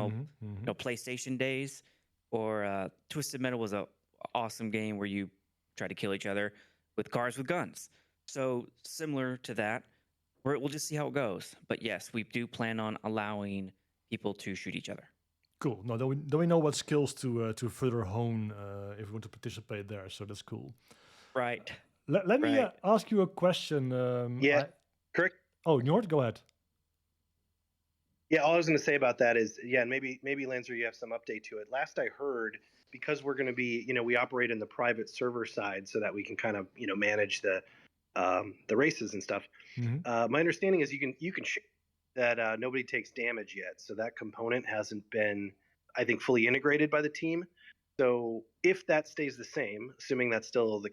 PlayStation days. Or Twisted Metal was a awesome game where you try to kill each other with cars with guns. So similar to that, we'll just see how it goes. But yes, we do plan on allowing people to shoot each other. Cool. No, do we know what skills to further hone if we want to participate there? So that's cool. Right. Let me ask you a question. Yeah, correct. Oh, Njord, go ahead. Yeah, all I was going to say about that is, yeah, and maybe Lancer, you have some update to it. Last I heard, because we're going to be, we operate in the private server side so that we can kind of, manage the races and stuff. Mm-hmm. My understanding is you can shoot that nobody takes damage yet, so that component hasn't been, I think, fully integrated by the team. So if that stays the same, assuming that's still the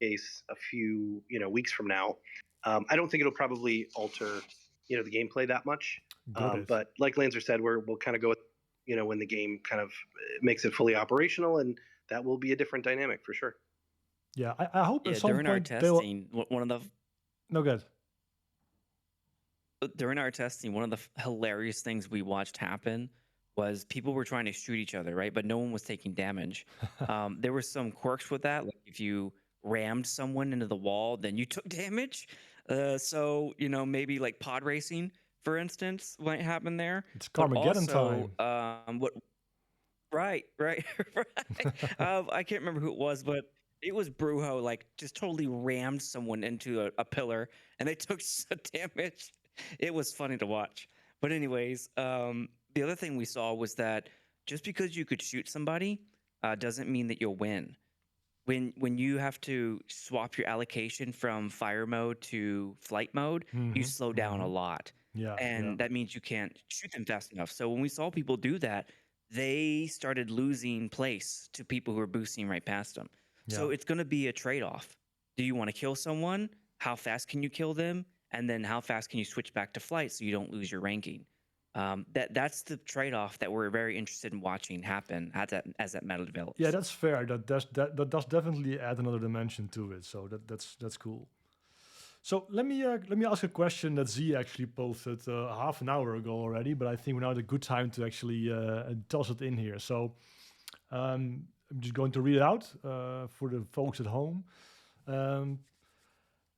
case a few weeks from now, I don't think it'll probably alter the gameplay that much. Got it. But like Lancer said, we'll kind of go with when the game kind of makes it fully operational, and that will be a different dynamic for sure. Yeah, I hope at some during our point they will. testing, one of the No good. during our testing, one of the hilarious things we watched happen was people were trying to shoot each other, right? But no one was taking damage. There were some quirks with that. Like if you rammed someone into the wall, then you took damage. So maybe like pod racing, for instance, might happen there. It's But Carmageddon also, time. what? Right, right, right. I can't remember who it was, but it was Brujo. Like just totally rammed someone into a pillar, and they took some damage. It was funny to watch. But anyways, the other thing we saw was that just because you could shoot somebody doesn't mean that you'll win. When you have to swap your allocation from fire mode to flight mode, you slow down a lot. Yeah, And that means you can't shoot them fast enough. So when we saw people do that, they started losing place to people who are boosting right past them. So it's going to be a trade-off. Do you want to kill someone? How fast can you kill them? And then how fast can you switch back to flight so you don't lose your ranking? That's the trade-off that we're very interested in watching happen as that meta develops. Yeah, that's fair. That does definitely add another dimension to it. So that's cool. So let me ask a question that Z actually posted half an hour ago already, but I think we're now at a good time to actually toss it in here. So I'm just going to read it out for the folks at home.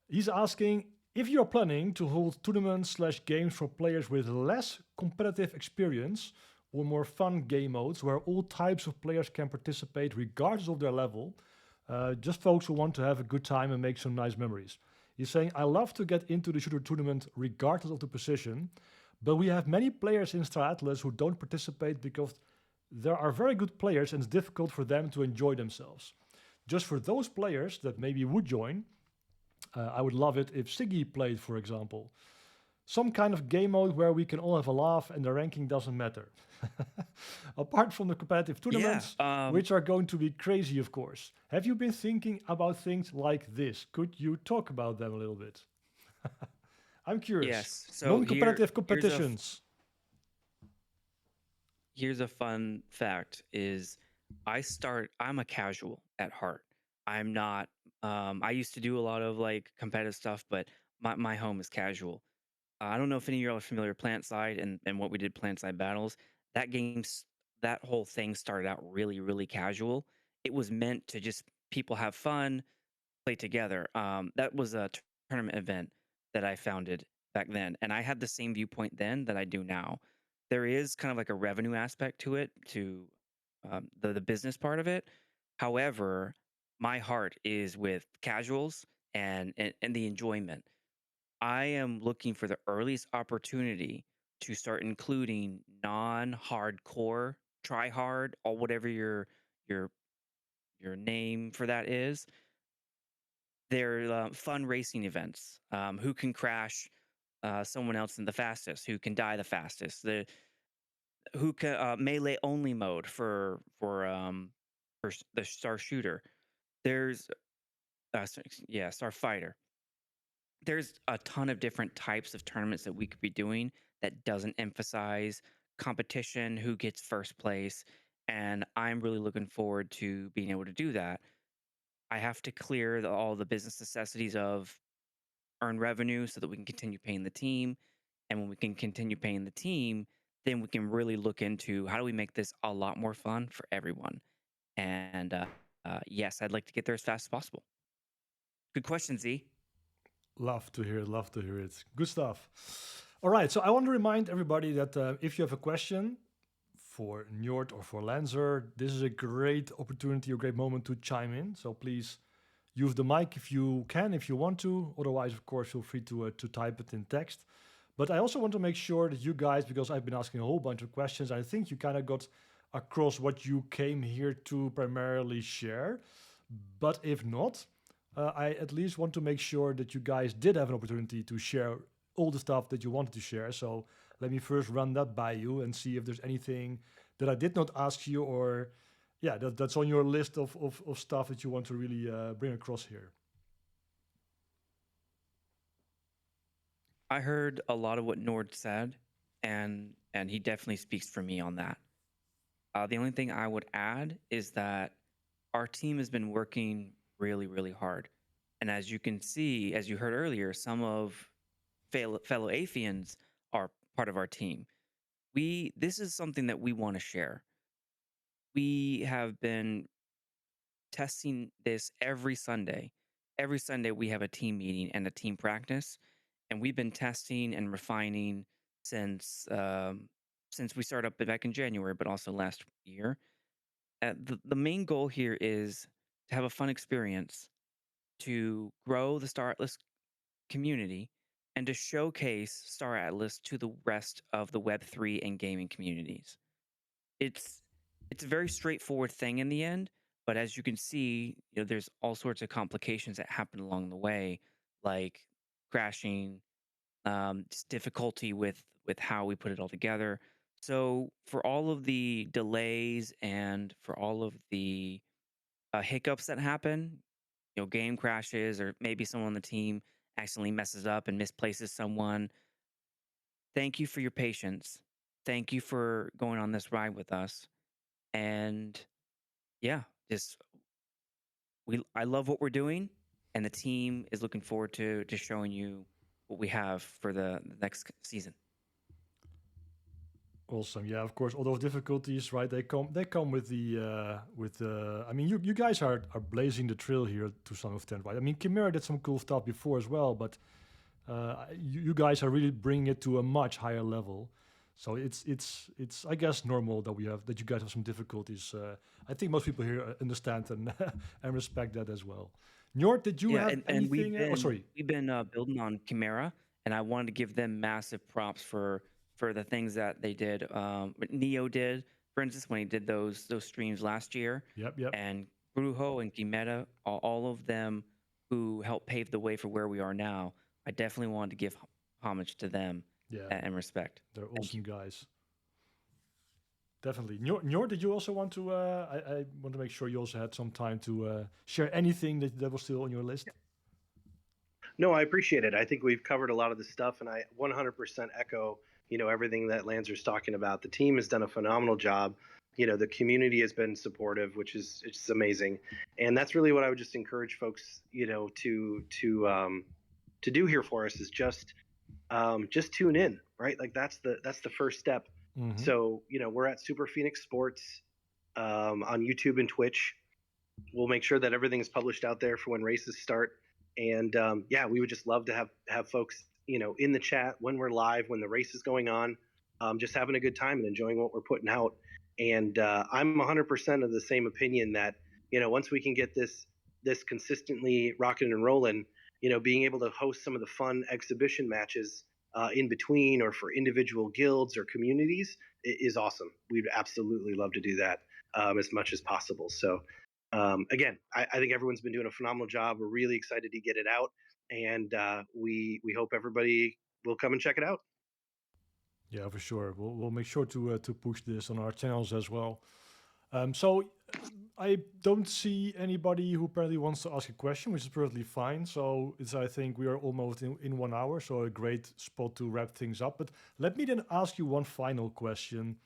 He's asking, if you're planning to hold tournaments/games for players with less competitive experience or more fun game modes where all types of players can participate regardless of their level, just folks who want to have a good time and make some nice memories. He's saying, I love to get into the shooter tournament regardless of the position, but we have many players in Star Atlas who don't participate because there are very good players and it's difficult for them to enjoy themselves. Just for those players that maybe would join, I would love it if Siggy played, for example. Some kind of game mode where we can all have a laugh and the ranking doesn't matter. Apart from the competitive tournaments, which are going to be crazy, of course. Have you been thinking about things like this? Could you talk about them a little bit? I'm curious. Yes. So non-competitive competitions. Here's a fun fact is I'm a casual at heart. I'm not I used to do a lot of like competitive stuff, but my home is casual. I don't know if any of you are familiar with PlantSide and what we did PlantSide Battles. That whole thing started out really, really casual. It was meant to just people have fun, play together. That was a tournament event that I founded back then, and I had the same viewpoint then that I do now. There is kind of like a revenue aspect to it, to the business part of it. However, my heart is with casuals and the enjoyment. I am looking for the earliest opportunity to start including non-hardcore, try hard, or whatever your name for that is. They're fun racing events. Who can crash someone else in the fastest? Who can die the fastest? Who can melee only mode for the Star Shooter. There's Star Fighter. There's a ton of different types of tournaments that we could be doing that doesn't emphasize competition, who gets first place, and I'm really looking forward to being able to do that. I have to clear all the business necessities of earn revenue so that we can continue paying the team, and when we can continue paying the team, then we can really look into how do we make this a lot more fun for everyone. And yes, I'd like to get there as fast as possible. Good question, Z. Love to hear it. Love to hear it. Good stuff. All right. So I want to remind everybody that if you have a question for Njord or for Lancer, this is a great opportunity, a great moment to chime in. So please use the mic if you can, if you want to. Otherwise, of course, feel free to type it in text. But I also want to make sure that you guys, because I've been asking a whole bunch of questions, I think you kind of got across what you came here to primarily share. But if not, I at least want to make sure that you guys did have an opportunity to share all the stuff that you wanted to share. So let me first run that by you and see if there's anything that I did not ask you, or yeah, that's on your list of stuff that you want to really bring across here. I heard a lot of what Nord said, and he definitely speaks for me on that. The only thing I would add is that our team has been working really, really hard. And as you can see, as you heard earlier, some of fellow Aephians are part of our team. This is something that we want to share. We have been testing this every Sunday. Every Sunday we have a team meeting and a team practice, and we've been testing and refining since we started up back in January, but also last year. The main goal here is to have a fun experience, to grow the Star Atlas community, and to showcase Star Atlas to the rest of the Web3 and gaming communities. It's a very straightforward thing in the end, but as you can see, there's all sorts of complications that happen along the way, like crashing, just difficulty with how we put it all together. So for all of the delays and for all of the hiccups that happen, game crashes, or maybe someone on the team accidentally messes up and misplaces someone. Thank you for your patience. Thank you for going on this ride with us. And yeah, I love what we're doing, and the team is looking forward to showing you what we have for the next season. Awesome. Yeah, of course, all those difficulties, right? They come with the I mean, you guys are blazing the trail here to some extent, right? I mean, Chimera did some cool stuff before as well, but you guys are really bringing it to a much higher level. So it's I guess normal that you guys have some difficulties. I think most people here understand and and respect that as well. Njord, did you have anything? We've been building on Chimera, and I wanted to give them massive props for the things that they did. What Neo did, for instance, when he did those streams last year. Yep. And Brujo and Chimera, all of them who helped pave the way for where we are now. I definitely wanted to give homage to them. Yeah, and respect. They're awesome guys. Definitely. Njord, did you also want to? I want to make sure you also had some time to share anything that was still on your list. No, I appreciate it. I think we've covered a lot of the stuff, and I 100% echo, everything that Lanzer's talking about. The team has done a phenomenal job. The community has been supportive, which is it's amazing, and that's really what I would just encourage folks, to do here for us is just tune in, right? Like that's the first step. Mm-hmm. So we're at Superphoenix Sports on YouTube and Twitch. We'll make sure that everything is published out there for when races start. And we would just love to have folks in the chat when we're live, when the race is going on, just having a good time and enjoying what we're putting out. And I'm 100% of the same opinion that once we can get this consistently rocking and rolling, being able to host some of the fun exhibition matches in between or for individual guilds or communities is awesome. We'd absolutely love to do that as much as possible. So again, I think everyone's been doing a phenomenal job. We're really excited to get it out, and we hope everybody will come and check it out. Yeah, for sure. We'll make sure to push this on our channels as well. So I don't see anybody who apparently wants to ask a question, which is perfectly fine. So I think we are almost in 1 hour, so a great spot to wrap things up. But let me then ask you one final question.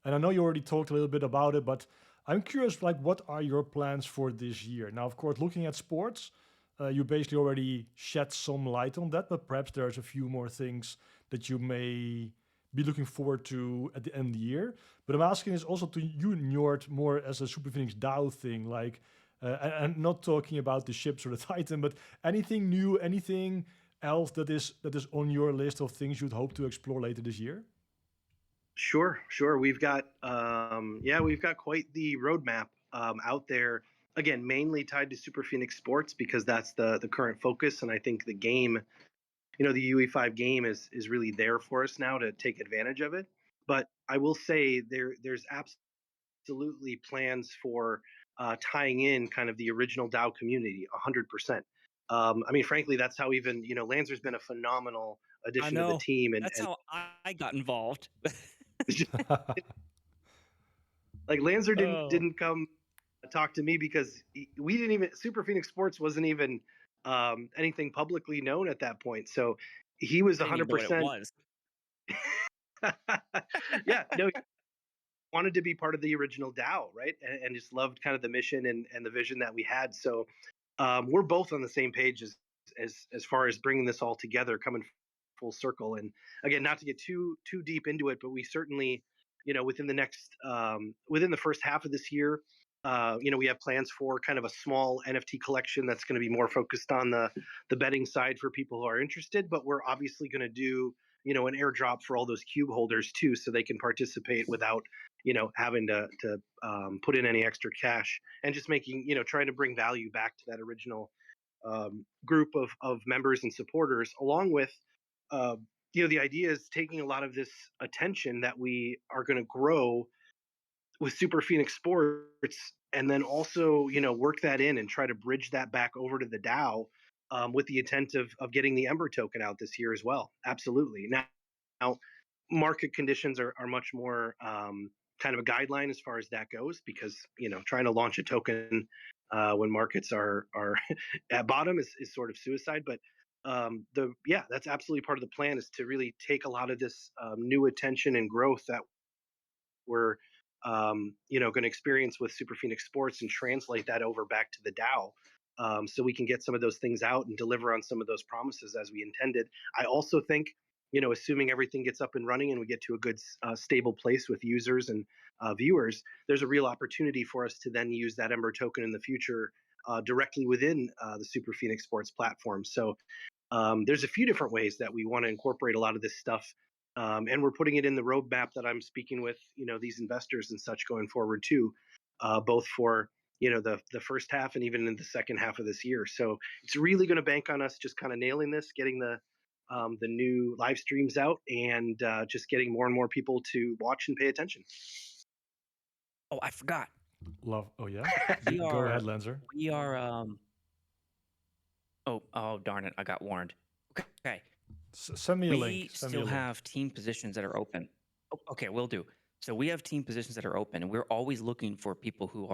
And I know you already talked a little bit about it, but I'm curious, like, what are your plans for this year? Now, of course, looking at sports, you basically already shed some light on that, but perhaps there's a few more things that you may be looking forward to at the end of the year. But I'm asking this also to you, Njord, more as a Superphoenix DAO thing, like, and not talking about the ships or the Titan, but anything new, anything else that is on your list of things you'd hope to explore later this year? Sure. We've got quite the roadmap out there. again, mainly tied to Superphoenix Sports because that's the current focus. And I think the game, the UE5 game is really there for us now to take advantage of it. But I will say there's absolutely plans for tying in kind of the original DAO community 100%. I mean, frankly, that's how even, Lanzer's been a phenomenal addition to the team. And that's how I got involved. like Lanzer didn't come talk to me because we didn't even, Superphoenix Sports wasn't even anything publicly known at that point. So he was 100%. Yeah, no, he wanted to be part of the original DAO, right? And just loved kind of the mission and the vision that we had. So we're both on the same page as far as bringing this all together, coming full circle. And again, not to get too deep into it, but we certainly, within the first half of this year, we have plans for kind of a small NFT collection that's going to be more focused on the betting side for people who are interested. But we're obviously going to do, an airdrop for all those cube holders too, so they can participate without, having to put in any extra cash, and just making, trying to bring value back to that original group of members and supporters, along with, the idea is taking a lot of this attention that we are going to grow with Superphoenix Sports, and then also, work that in and try to bridge that back over to the DAO, with the intent of getting the Ember token out this year as well. Absolutely. Now market conditions are much more kind of a guideline as far as that goes, because trying to launch a token when markets are at bottom is sort of suicide. But that's absolutely part of the plan, is to really take a lot of this new attention and growth that we're going to experience with Superphoenix Sports and translate that over back to the DAO. So we can get some of those things out and deliver on some of those promises as we intended. I also think, assuming everything gets up and running and we get to a good stable place with users and viewers, there's a real opportunity for us to then use that Ember token in the future directly within the Superphoenix Sports platform. So there's a few different ways that we want to incorporate a lot of this stuff. And we're putting it in the roadmap that I'm speaking with, these investors and such going forward too, both for, the first half and even in the second half of this year. So it's really going to bank on us just kind of nailing this, getting the new live streams out, and just getting more and more people to watch and pay attention. Oh, I forgot. Love. Oh yeah. Go ahead, Lanzer. We are. Oh darn it! I got warned. Okay. Send me a link. We still have team positions that are open. Okay, will do. So we have team positions that are open, and we're always looking for people who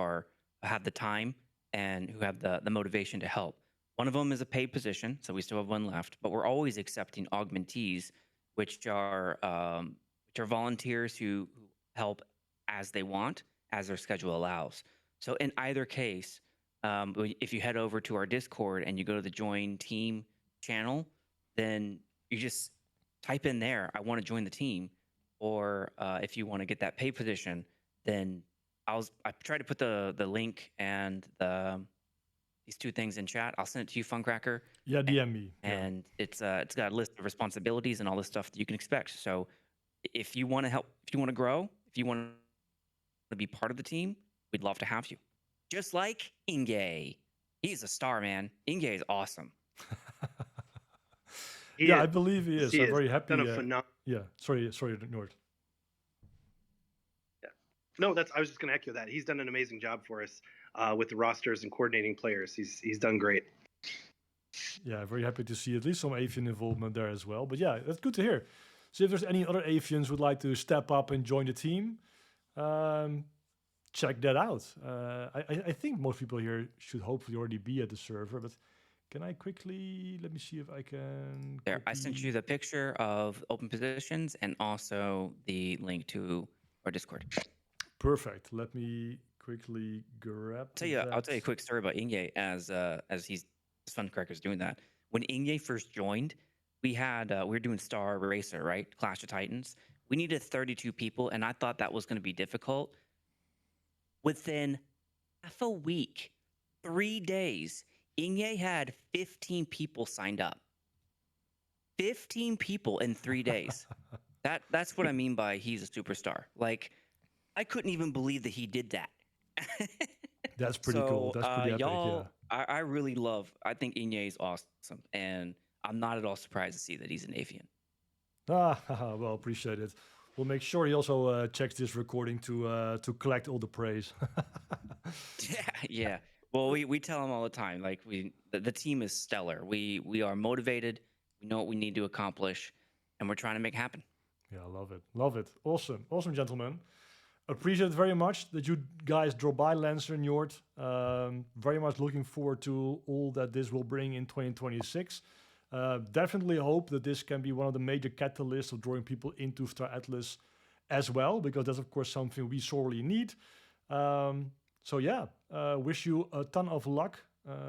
have the time and who have the motivation to help. One of them is a paid position, so we still have one left. But we're always accepting augmentees, which are volunteers who help as they want, as their schedule allows. So in either case, if you head over to our Discord and you go to the join team channel, then you just type in there, I want to join the team. Or if you want to get that pay position, then I try to put the link and these two things in chat. I'll send it to you, Funcracker. Yeah, DM me. And it's got a list of responsibilities and all this stuff that you can expect. So if you want to help, if you want to grow, if you want to be part of the team, we'd love to have you. Just like Inge. He's a star, man. Inge is awesome. I believe he is. I'm very happy. Yeah, sorry, Nord. Yeah, no, I was just going to echo that. He's done an amazing job for us with the rosters and coordinating players. He's done great. Yeah, very happy to see at least some Aephia involvement there as well. But yeah, that's good to hear. So if there's any other Aephians who'd like to step up and join the team, check that out. I think most people here should hopefully already be at the server, but can I quickly, let me see if I can... There, I sent you the picture of open positions and also the link to our Discord. Perfect. Let me quickly grab I'll tell you a quick story about Inge as Funcracker's doing that. When Inge first joined, we were doing Star Racer, right? Clash of Titans. We needed 32 people, and I thought that was going to be difficult. Within half a week, 3 days, Inge had 15 people signed up. 15 people in 3 days. That's what I mean by he's a superstar. Like, I couldn't even believe that he did that. That's pretty cool. That's pretty epic, yeah. I really I think Inye is awesome, and I'm not at all surprised to see that he's an Aephian. Well, appreciate it. We'll make sure he also checks this recording to collect all the praise. Yeah. Well, we tell him all the time, like the team is stellar. We are motivated. We know what we need to accomplish, and we're trying to make it happen. Yeah, I love it. Love it. Awesome. Awesome, gentlemen. Appreciate it very much that you guys drop by, Lancer and Njord. Very much looking forward to all that this will bring in 2026. Definitely hope that this can be one of the major catalysts of drawing people into Star Atlas as well, because that's, of course, something we sorely need. So yeah, wish you a ton of luck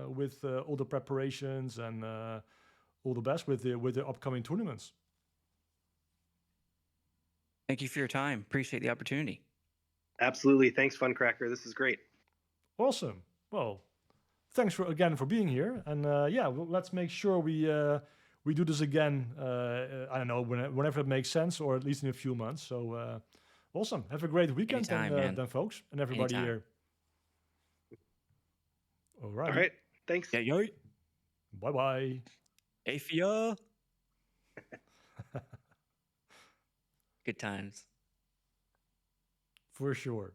with all the preparations and all the best with the upcoming tournaments. Thank you for your time. Appreciate the opportunity. Absolutely. Thanks, Funcracker. This is great. Awesome. Well, thanks again for being here. And yeah, let's make sure we do this again. I don't know, whenever it makes sense, or at least in a few months. So awesome. Have a great weekend, then, folks, and everybody here. All right. All right. Thanks. Yeah, yo. Bye-bye. Aephia. Good times. For sure.